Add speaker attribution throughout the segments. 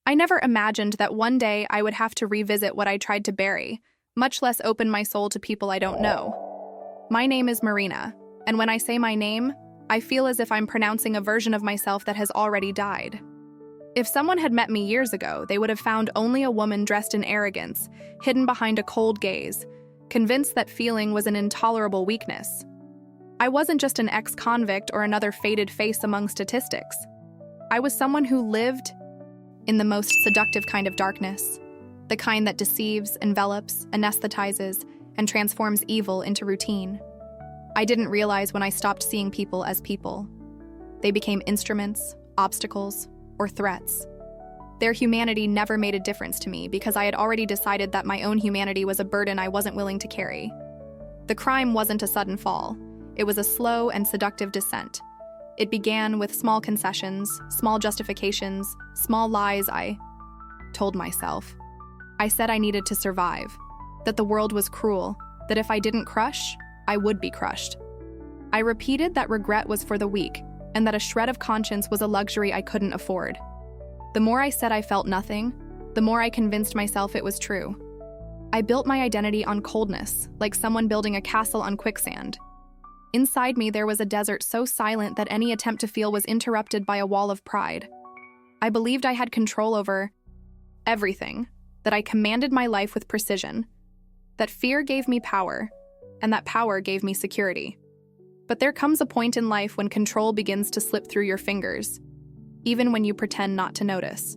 Speaker 1: I never imagined that one day I would have to revisit what I tried to bury, much less open my soul to people I don't know. My name is Marina, and when I say my name, I feel as if I'm pronouncing a version of myself that has already died. If someone had met me years ago, they would have found only a woman dressed in arrogance, hidden behind a cold gaze, convinced that feeling was an intolerable weakness. I wasn't just an ex-convict or another faded face among statistics. I was someone who lived in the most seductive kind of darkness, the kind that deceives, envelops, anesthetizes, and transforms evil into routine. I didn't realize when I stopped seeing people as people. They became instruments, obstacles, or threats. Their humanity never made a difference to me because I had already decided that my own humanity was a burden I wasn't willing to carry. The crime wasn't a sudden fall. It was a slow and seductive descent. It began with small concessions, small justifications, small lies I told myself. I said I needed to survive, that the world was cruel, that if I didn't crush, I would be crushed. I repeated that regret was for the weak, and that a shred of conscience was a luxury I couldn't afford. The more I said I felt nothing, the more I convinced myself it was true. I built my identity on coldness, like someone building a castle on quicksand. Inside me, there was a desert so silent that any attempt to feel was interrupted by a wall of pride. I believed I had control over everything, that I commanded my life with precision, that fear gave me power, and that power gave me security. But there comes a point in life when control begins to slip through your fingers, even when you pretend not to notice.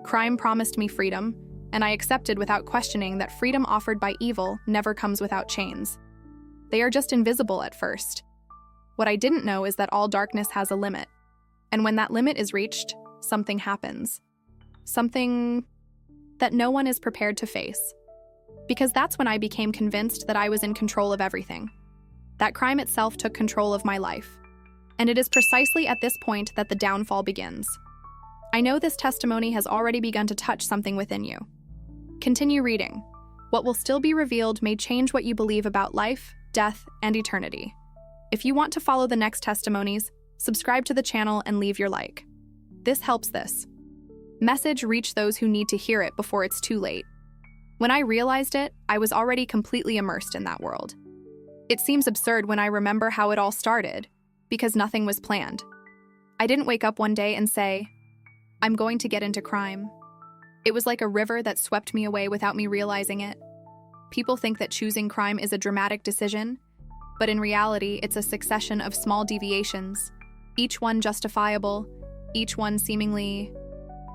Speaker 1: Crime promised me freedom, and I accepted without questioning that freedom offered by evil never comes without chains. They are just invisible at first. What I didn't know is that all darkness has a limit, and when that limit is reached, something happens. Something that no one is prepared to face. Because that's when I became convinced that I was in control of everything. That crime itself took control of my life. And it is precisely at this point that the downfall begins. I know this testimony has already begun to touch something within you. Continue reading. What will still be revealed may change what you believe about life, death, and eternity. If you want to follow the next testimonies, subscribe to the channel and leave your like. This helps this message reach those who need to hear it before it's too late. When I realized it, I was already completely immersed in that world. It seems absurd when I remember how it all started, because nothing was planned. I didn't wake up one day and say, I'm going to get into crime. It was like a river that swept me away without me realizing it. People think that choosing crime is a dramatic decision, but in reality, it's a succession of small deviations, each one justifiable, each one seemingly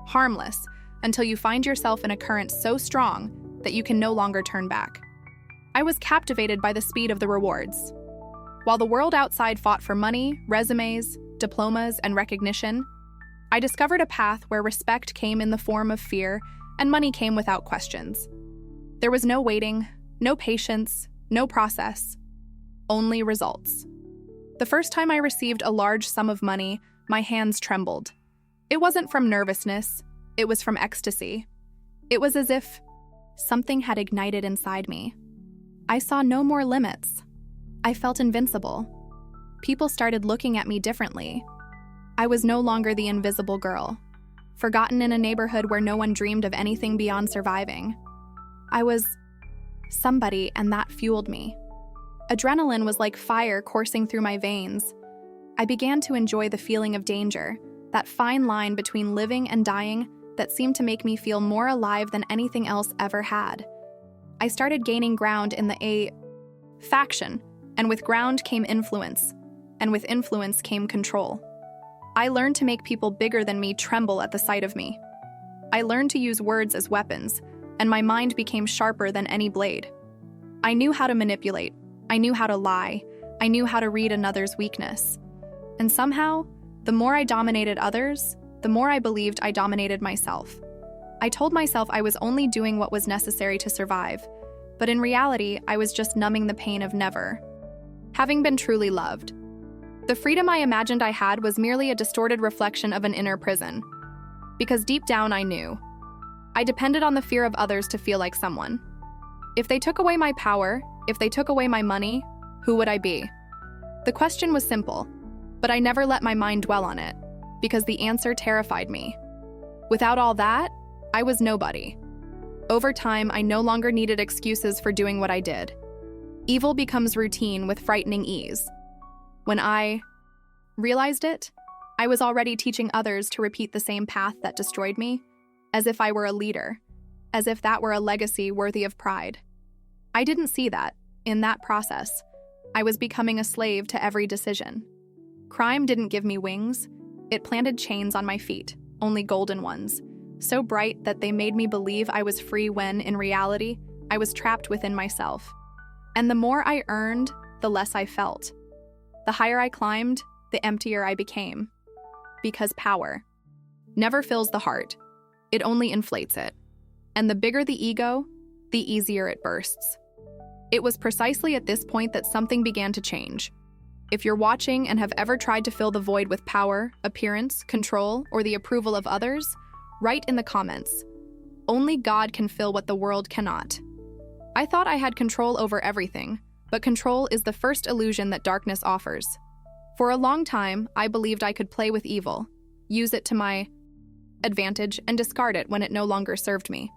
Speaker 1: harmless, until you find yourself in a current so strong that you can no longer turn back. I was captivated by the speed of the rewards. While the world outside fought for money, resumes, diplomas, and recognition, I discovered a path where respect came in the form of fear and money came without questions. There was no waiting, no patience, no process, only results. The first time I received a large sum of money, my hands trembled. It wasn't from nervousness, it was from ecstasy. It was as if something had ignited inside me. I saw no more limits. I felt invincible. People started looking at me differently. I was no longer the invisible girl, forgotten in a neighborhood where no one dreamed of anything beyond surviving. I was somebody, and that fueled me. Adrenaline was like fire coursing through my veins. I began to enjoy the feeling of danger, that fine line between living and dying that seemed to make me feel more alive than anything else ever had. I started gaining ground in the faction, and with ground came influence, and with influence came control. I learned to make people bigger than me tremble at the sight of me. I learned to use words as weapons, and my mind became sharper than any blade. I knew how to manipulate. I knew how to lie. I knew how to read another's weakness. And somehow, the more I dominated others, the more I believed I dominated myself. I told myself I was only doing what was necessary to survive, but in reality, I was just numbing the pain of never having been truly loved. The freedom I imagined I had was merely a distorted reflection of an inner prison. Because deep down I knew. I depended on the fear of others to feel like someone. If they took away my power, if they took away my money, who would I be? The question was simple, but I never let my mind dwell on it, because the answer terrified me. Without all that, I was nobody. Over time, I no longer needed excuses for doing what I did. Evil becomes routine with frightening ease. When I realized it, I was already teaching others to repeat the same path that destroyed me, as if I were a leader, as if that were a legacy worthy of pride. I didn't see that, in that process, I was becoming a slave to every decision. Crime didn't give me wings, it planted chains on my feet, only golden ones, so bright that they made me believe I was free when, in reality, I was trapped within myself. And the more I earned, the less I felt. The higher I climbed, the emptier I became. Because power never fills the heart, it only inflates it. And the bigger the ego, the easier it bursts. It was precisely at this point that something began to change. If you're watching and have ever tried to fill the void with power, appearance, control, or the approval of others, write in the comments. Only God can fill what the world cannot. I thought I had control over everything, but control is the first illusion that darkness offers. For a long time, I believed I could play with evil, use it to my advantage, and discard it when it no longer served me.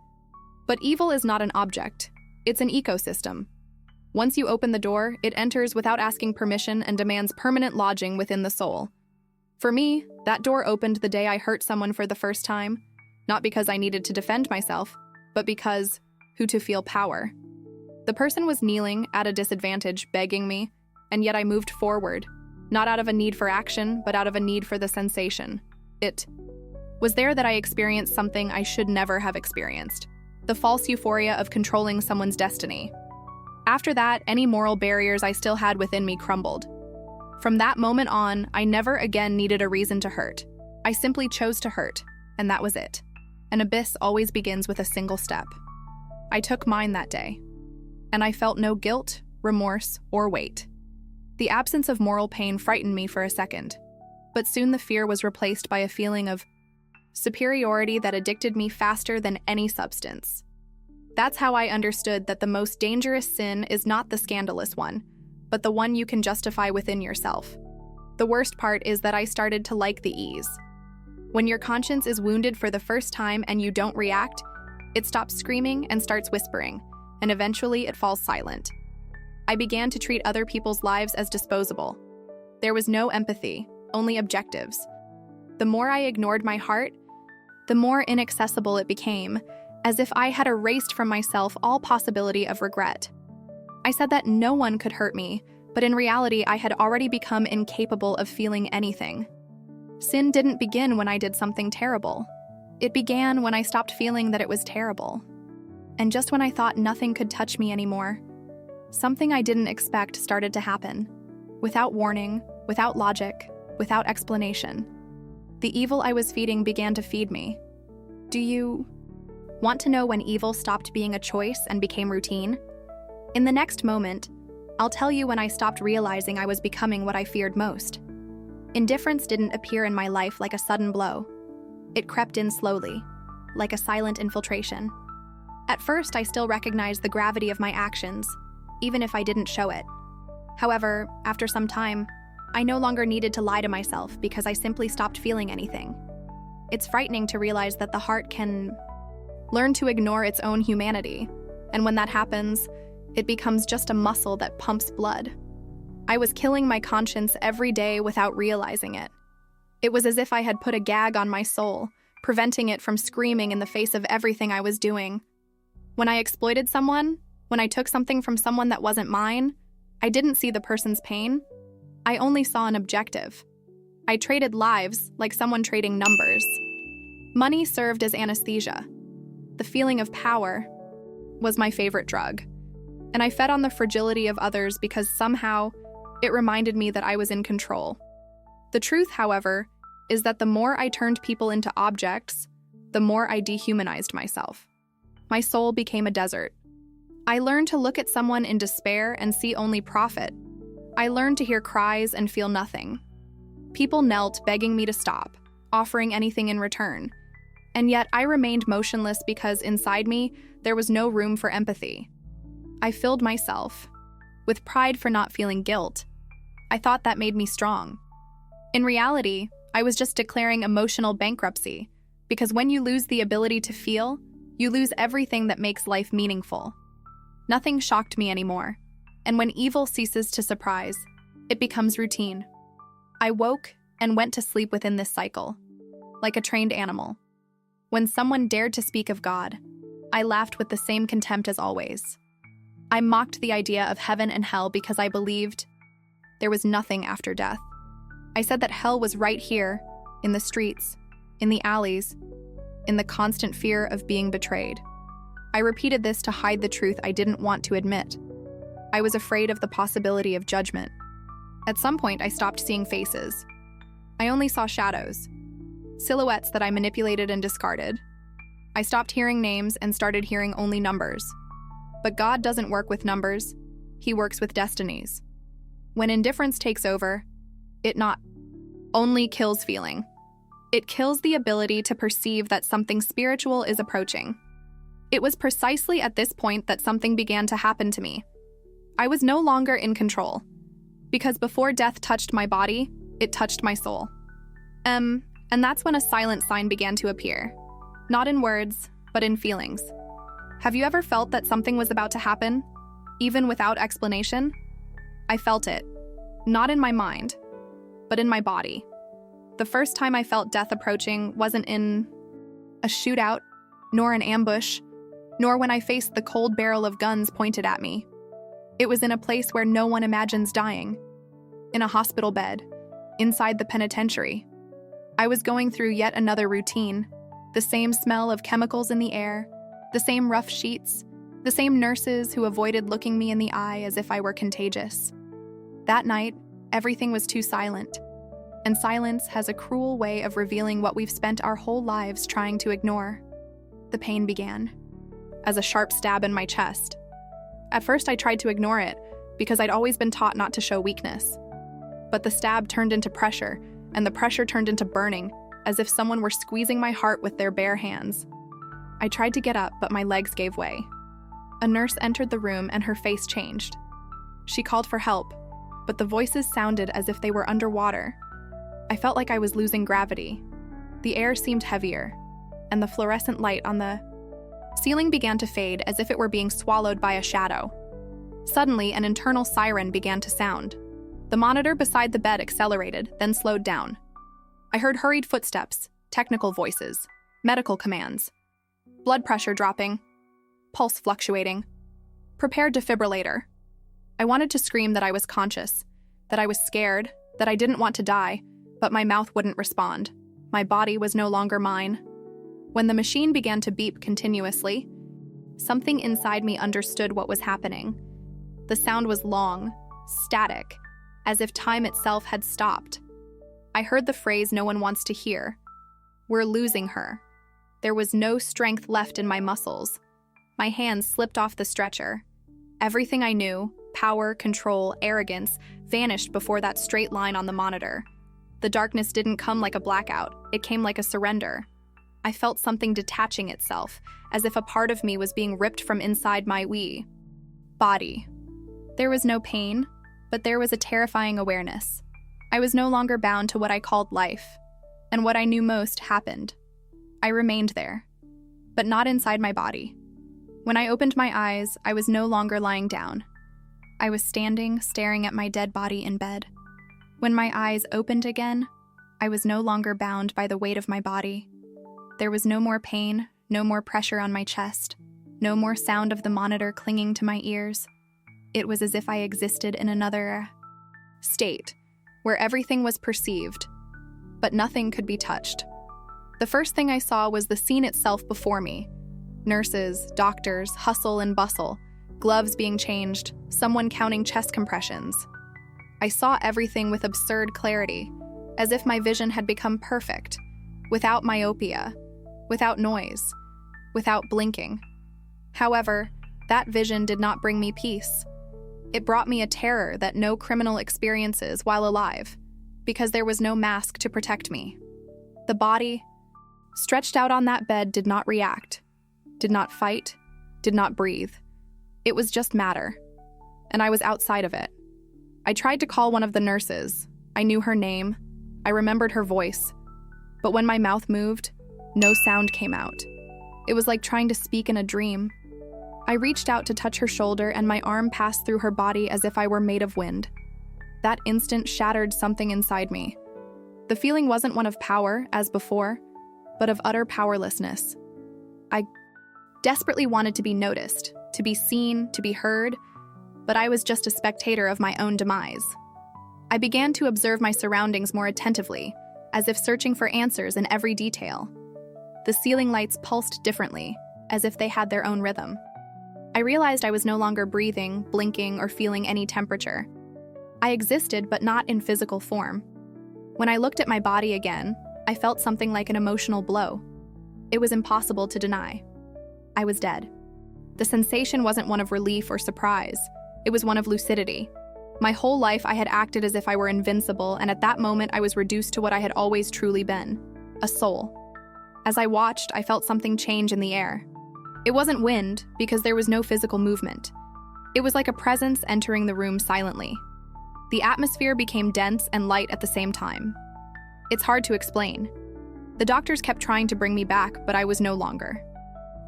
Speaker 1: But evil is not an object, it's an ecosystem. Once you open the door, it enters without asking permission and demands permanent lodging within the soul. For me, that door opened the day I hurt someone for the first time, not because I needed to defend myself, but because to feel power. The person was kneeling at a disadvantage, begging me, and yet I moved forward, not out of a need for action, but out of a need for the sensation. It was there that I experienced something I should never have experienced, the false euphoria of controlling someone's destiny. After that, any moral barriers I still had within me crumbled. From that moment on, I never again needed a reason to hurt. I simply chose to hurt, and that was it. An abyss always begins with a single step. I took mine that day, and I felt no guilt, remorse, or weight. The absence of moral pain frightened me for a second, but soon the fear was replaced by a feeling of superiority that addicted me faster than any substance. That's how I understood that the most dangerous sin is not the scandalous one, but the one you can justify within yourself. The worst part is that I started to like the ease. When your conscience is wounded for the first time and you don't react, it stops screaming and starts whispering, and eventually it falls silent. I began to treat other people's lives as disposable. There was no empathy, only objectives. The more I ignored my heart, the more inaccessible it became, as if I had erased from myself all possibility of regret. I said that no one could hurt me, but in reality I had already become incapable of feeling anything. Sin didn't begin when I did something terrible. It began when I stopped feeling that it was terrible. And just when I thought nothing could touch me anymore, something I didn't expect started to happen. Without warning, without logic, without explanation. The evil I was feeding began to feed me. Do you want to know when evil stopped being a choice and became routine? In the next moment, I'll tell you when I stopped realizing I was becoming what I feared most. Indifference didn't appear in my life like a sudden blow. It crept in slowly, like a silent infiltration. At first, I still recognized the gravity of my actions, even if I didn't show it. However, after some time, I no longer needed to lie to myself because I simply stopped feeling anything. It's frightening to realize that the heart can learn to ignore its own humanity, and when that happens, it becomes just a muscle that pumps blood. I was killing my conscience every day without realizing it. It was as if I had put a gag on my soul, preventing it from screaming in the face of everything I was doing. When I exploited someone, when I took something from someone that wasn't mine, I didn't see the person's pain. I only saw an objective. I traded lives like someone trading numbers. Money served as anesthesia. The feeling of power was my favorite drug, and I fed on the fragility of others because somehow it reminded me that I was in control. The truth, however, is that the more I turned people into objects, the more I dehumanized myself. My soul became a desert. I learned to look at someone in despair and see only profit. I learned to hear cries and feel nothing. People knelt, begging me to stop, offering anything in return. And yet I remained motionless because inside me, there was no room for empathy. I filled myself with pride for not feeling guilt. I thought that made me strong. In reality, I was just declaring emotional bankruptcy, Because when you lose the ability to feel, you lose everything that makes life meaningful. Nothing shocked me anymore, and when evil ceases to surprise, it becomes routine. I woke and went to sleep within this cycle, like a trained animal. When someone dared to speak of God, I laughed with the same contempt as always. I mocked the idea of heaven and hell because I believed there was nothing after death. I said that hell was right here, in the streets, in the alleys, in the constant fear of being betrayed. I repeated this to hide the truth I didn't want to admit. I was afraid of the possibility of judgment. At some point, I stopped seeing faces. I only saw shadows, silhouettes that I manipulated and discarded. I stopped hearing names and started hearing only numbers. But God doesn't work with numbers. He works with destinies. When indifference takes over, it not only kills feeling, it kills the ability to perceive that something spiritual is approaching. It was precisely at this point that something began to happen to me. I was no longer in control, because before death touched my body, it touched my soul. And that's when a silent sign began to appear. Not in words, but in feelings. Have you ever felt that something was about to happen, even without explanation? I felt it, not in my mind, but in my body. The first time I felt death approaching wasn't in a shootout, nor an ambush, nor when I faced the cold barrel of guns pointed at me. It was in a place where no one imagines dying, in a hospital bed, inside the penitentiary. I was going through yet another routine, the same smell of chemicals in the air, the same rough sheets, the same nurses who avoided looking me in the eye as if I were contagious. That night, everything was too silent, and silence has a cruel way of revealing what we've spent our whole lives trying to ignore. The pain began, as a sharp stab in my chest. At first, I tried to ignore it, because I'd always been taught not to show weakness. But the stab turned into pressure, and the pressure turned into burning, as if someone were squeezing my heart with their bare hands. I tried to get up, but my legs gave way. A nurse entered the room and her face changed. She called for help, but the voices sounded as if they were underwater. I felt like I was losing gravity. The air seemed heavier, and the fluorescent light on the ceiling began to fade as if it were being swallowed by a shadow. Suddenly, an internal siren began to sound. The monitor beside the bed accelerated, then slowed down. I heard hurried footsteps, technical voices, medical commands. Blood pressure dropping, pulse fluctuating. Prepared defibrillator. I wanted to scream that I was conscious, that I was scared, that I didn't want to die, but my mouth wouldn't respond. My body was no longer mine. When the machine began to beep continuously, something inside me understood what was happening. The sound was long, static, as if time itself had stopped. I heard the phrase no one wants to hear. We're losing her. There was no strength left in my muscles. My hands slipped off the stretcher. Everything I knew, power, control, arrogance, vanished before that straight line on the monitor. The darkness didn't come like a blackout. It came like a surrender. I felt something detaching itself, as if a part of me was being ripped from inside my body. There was no pain, but there was a terrifying awareness. I was no longer bound to what I called life, and what I knew most happened. I remained there, but not inside my body. When I opened my eyes, I was no longer lying down. I was standing, staring at my dead body in bed. When my eyes opened again, I was no longer bound by the weight of my body. There was no more pain, no more pressure on my chest, no more sound of the monitor clinging to my ears. It was as if I existed in another state, where everything was perceived, but nothing could be touched. The first thing I saw was the scene itself before me. Nurses, doctors, hustle and bustle, gloves being changed, someone counting chest compressions. I saw everything with absurd clarity, as if my vision had become perfect, without myopia, without noise, without blinking. However, that vision did not bring me peace. It brought me a terror that no criminal experiences while alive, because there was no mask to protect me. The body, stretched out on that bed, did not react, did not fight, did not breathe. It was just matter, and I was outside of it. I tried to call one of the nurses. I knew her name. I remembered her voice. But when my mouth moved, No sound came out. It was like trying to speak in a dream. I reached out to touch her shoulder, and my arm passed through her body as if I were made of wind. That instant shattered something inside me. The feeling wasn't one of power, as before, but of utter powerlessness. I desperately wanted to be noticed, to be seen, to be heard, but I was just a spectator of my own demise. I began to observe my surroundings more attentively, as if searching for answers in every detail. The ceiling lights pulsed differently, as if they had their own rhythm. I realized I was no longer breathing, blinking, or feeling any temperature. I existed, but not in physical form. When I looked at my body again, I felt something like an emotional blow. It was impossible to deny. I was dead. The sensation wasn't one of relief or surprise. It was one of lucidity. My whole life I had acted as if I were invincible, and at that moment I was reduced to what I had always truly been, a soul. As I watched, I felt something change in the air. It wasn't wind, because there was no physical movement. It was like a presence entering the room silently. The atmosphere became dense and light at the same time. It's hard to explain. The doctors kept trying to bring me back, but I was no longer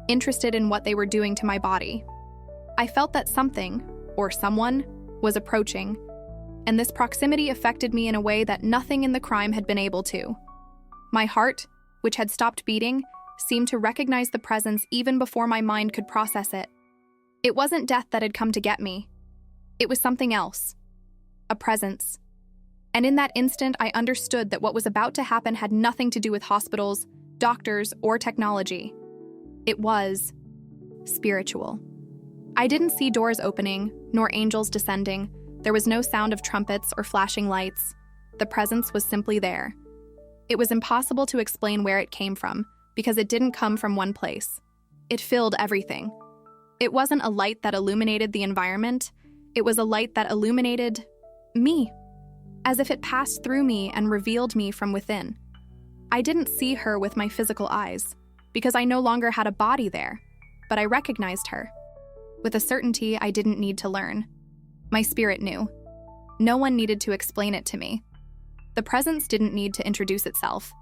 Speaker 1: interested in what they were doing to my body. I felt that something, or someone, was approaching, and this proximity affected me in a way that nothing in the crime had been able to. My heart, which had stopped beating, seemed to recognize the presence even before my mind could process it. It wasn't death that had come to get me. It was something else. A presence. And in that instant, I understood that what was about to happen had nothing to do with hospitals, doctors, or technology. It was spiritual. I didn't see doors opening, nor angels descending. There was no sound of trumpets or flashing lights. The presence was simply there. It was impossible to explain where it came from, because it didn't come from one place. It filled everything. It wasn't a light that illuminated the environment. It was a light that illuminated me, as if it passed through me and revealed me from within. I didn't see her with my physical eyes, because I no longer had a body there, but I recognized her. With a certainty I didn't need to learn. My spirit knew. No one needed to explain it to me. The presence didn't need to introduce itself.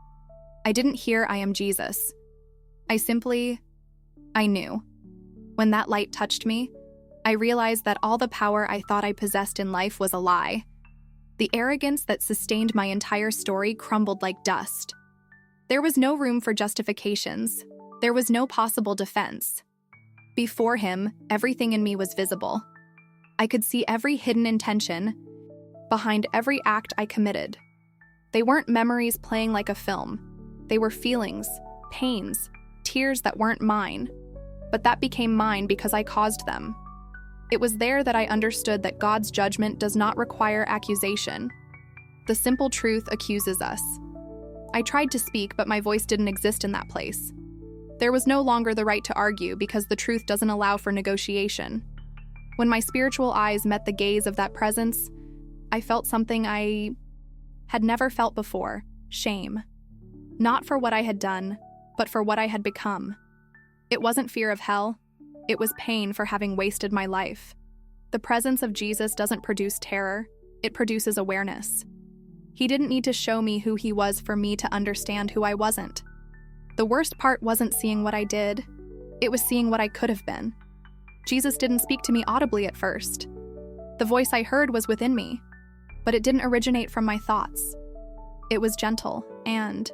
Speaker 1: I didn't hear "I am Jesus." I knew. When that light touched me, I realized that all the power I thought I possessed in life was a lie. The arrogance that sustained my entire story crumbled like dust. There was no room for justifications. There was no possible defense. Before him, everything in me was visible. I could see every hidden intention behind every act I committed. They weren't memories playing like a film. They were feelings, pains, tears that weren't mine, but that became mine because I caused them. It was there that I understood that God's judgment does not require accusation. The simple truth accuses us. I tried to speak, but my voice didn't exist in that place. There was no longer the right to argue because the truth doesn't allow for negotiation. When my spiritual eyes met the gaze of that presence, I felt something I had never felt before: shame. Not for what I had done, but for what I had become. It wasn't fear of hell. It was pain for having wasted my life. The presence of Jesus doesn't produce terror. It produces awareness. He didn't need to show me who he was for me to understand who I wasn't. The worst part wasn't seeing what I did. It was seeing what I could have been. Jesus didn't speak to me audibly at first. The voice I heard was within me, but it didn't originate from my thoughts. It was gentle and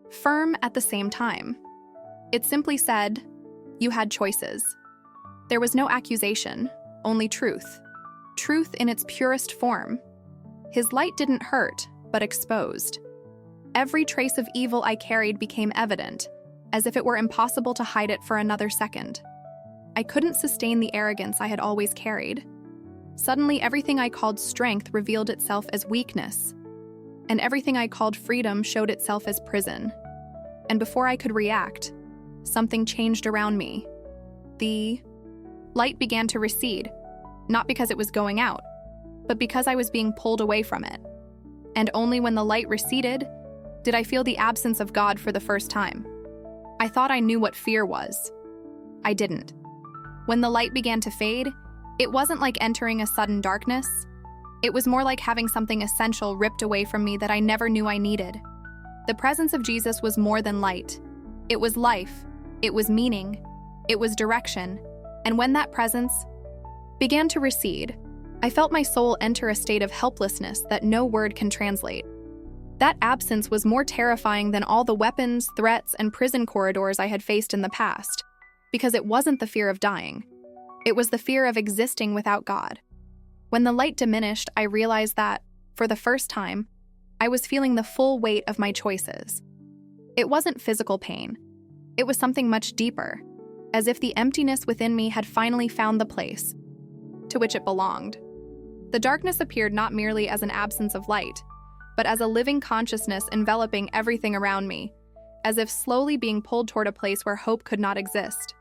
Speaker 1: firm at the same time. It simply said, "You had choices." There was no accusation, only truth. Truth in its purest form. His light didn't hurt, but exposed. Every trace of evil I carried became evident, as if it were impossible to hide it for another second. I couldn't sustain the arrogance I had always carried. Suddenly, everything I called strength revealed itself as weakness, and everything I called freedom showed itself as prison. And before I could react, something changed around me. The light began to recede, not because it was going out, but because I was being pulled away from it. And only when the light receded did I feel the absence of God for the first time. I thought I knew what fear was. I didn't. When the light began to fade, it wasn't like entering a sudden darkness. It was more like having something essential ripped away from me that I never knew I needed. The presence of Jesus was more than light. It was life, it was meaning, it was direction, and when that presence began to recede, I felt my soul enter a state of helplessness that no word can translate. That absence was more terrifying than all the weapons, threats, and prison corridors I had faced in the past, because it wasn't the fear of dying. It was the fear of existing without God. When the light diminished, I realized that, for the first time, I was feeling the full weight of my choices. It wasn't physical pain. It was something much deeper, as if the emptiness within me had finally found the place to which it belonged. The darkness appeared not merely as an absence of light, but as a living consciousness enveloping everything around me, as if slowly being pulled toward a place where hope could not exist.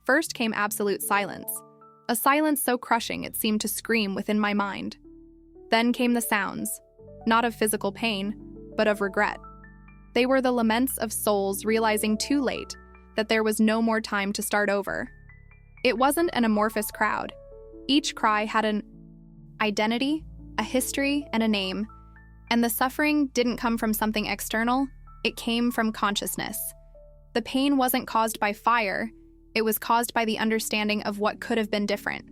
Speaker 1: First came absolute silence, a silence so crushing it seemed to scream within my mind. Then came the sounds, not of physical pain, but of regret. They were the laments of souls realizing too late that there was no more time to start over. It wasn't an amorphous crowd. Each cry had an identity, a history, and a name, and the suffering didn't come from something external, it came from consciousness. The pain wasn't caused by fire, it was caused by the understanding of what could have been different.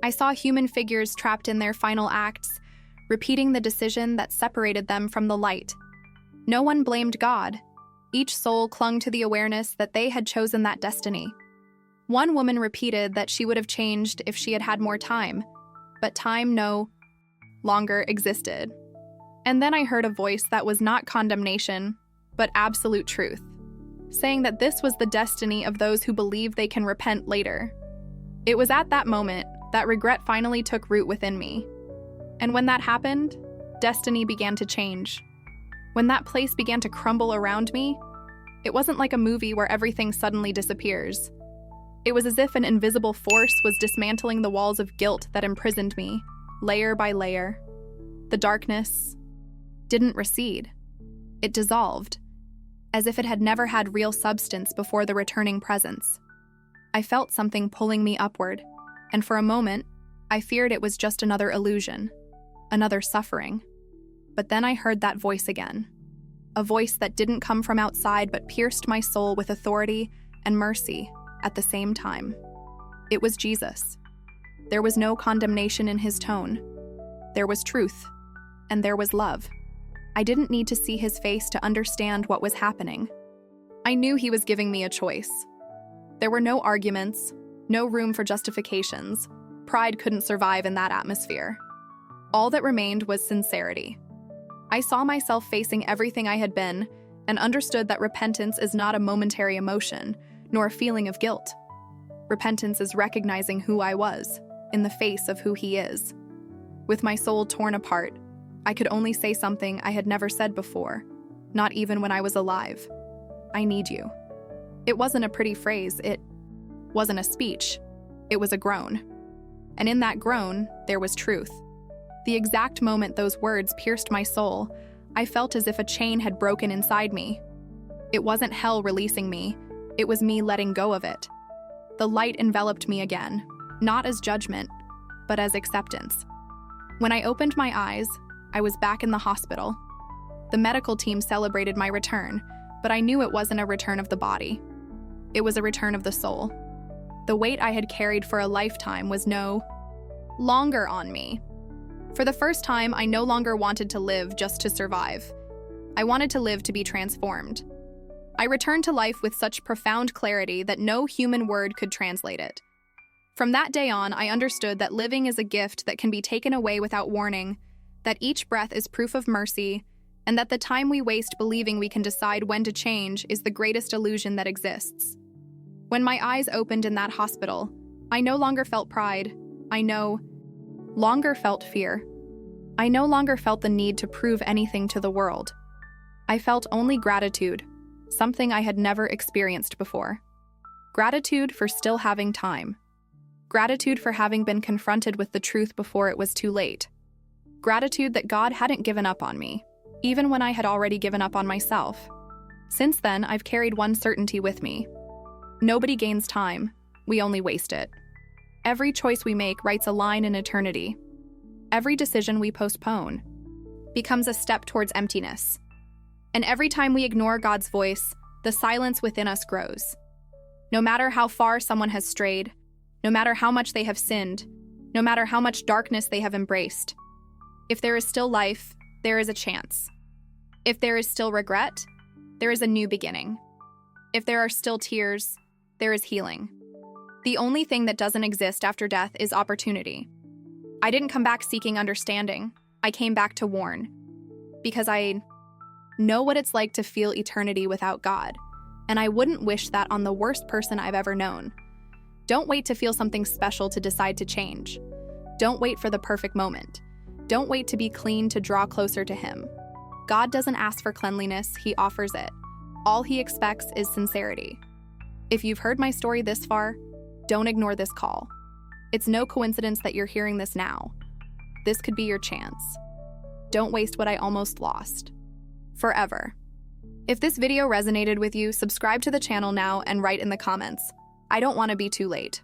Speaker 1: I saw human figures trapped in their final acts, repeating the decision that separated them from the light. No one blamed God. Each soul clung to the awareness that they had chosen that destiny. One woman repeated that she would have changed if she had had more time, but time no longer existed. And then I heard a voice that was not condemnation, but absolute truth, saying that this was the destiny of those who believe they can repent later. It was at that moment that regret finally took root within me. And when that happened, destiny began to change. When that place began to crumble around me, it wasn't like a movie where everything suddenly disappears. It was as if an invisible force was dismantling the walls of guilt that imprisoned me, layer by layer. The darkness didn't recede. It dissolved, as if it had never had real substance before the returning presence. I felt something pulling me upward, and for a moment, I feared it was just another illusion, another suffering. But then I heard that voice again, a voice that didn't come from outside but pierced my soul with authority and mercy at the same time. It was Jesus. There was no condemnation in his tone. There was truth, and there was love. I didn't need to see his face to understand what was happening. I knew he was giving me a choice. There were no arguments, no room for justifications. Pride couldn't survive in that atmosphere. All that remained was sincerity. I saw myself facing everything I had been and understood that repentance is not a momentary emotion, nor a feeling of guilt. Repentance is recognizing who I was, in the face of who he is. With my soul torn apart, I could only say something I had never said before, not even when I was alive. I need you. It wasn't a pretty phrase, it wasn't a speech, it was a groan. And in that groan, there was truth. The exact moment those words pierced my soul, I felt as if a chain had broken inside me. It wasn't hell releasing me, it was me letting go of it. The light enveloped me again, not as judgment, but as acceptance. When I opened my eyes, I was back in the hospital. The medical team celebrated my return, but I knew it wasn't a return of the body. It was a return of the soul. The weight I had carried for a lifetime was no longer on me. For the first time, I no longer wanted to live just to survive. I wanted to live to be transformed. I returned to life with such profound clarity that no human word could translate it. From that day on, I understood that living is a gift that can be taken away without warning, that each breath is proof of mercy, and that the time we waste believing we can decide when to change is the greatest illusion that exists. When my eyes opened in that hospital, I no longer felt pride. I no longer felt fear. I no longer felt the need to prove anything to the world. I felt only gratitude, something I had never experienced before. Gratitude for still having time. Gratitude for having been confronted with the truth before it was too late. Gratitude that God hadn't given up on me, even when I had already given up on myself. Since then, I've carried one certainty with me. Nobody gains time, we only waste it. Every choice we make writes a line in eternity. Every decision we postpone becomes a step towards emptiness. And every time we ignore God's voice, the silence within us grows. No matter how far someone has strayed, no matter how much they have sinned, no matter how much darkness they have embraced, if there is still life, there is a chance. If there is still regret, there is a new beginning. If there are still tears, there is healing. The only thing that doesn't exist after death is opportunity. I didn't come back seeking understanding. I came back to warn. Because I know what it's like to feel eternity without God, and I wouldn't wish that on the worst person I've ever known. Don't wait to feel something special to decide to change. Don't wait for the perfect moment. Don't wait to be clean to draw closer to Him. God doesn't ask for cleanliness, He offers it. All He expects is sincerity. If you've heard my story this far, don't ignore this call. It's no coincidence that you're hearing this now. This could be your chance. Don't waste what I almost lost. Forever. If this video resonated with you, subscribe to the channel now and write in the comments. I don't want to be too late.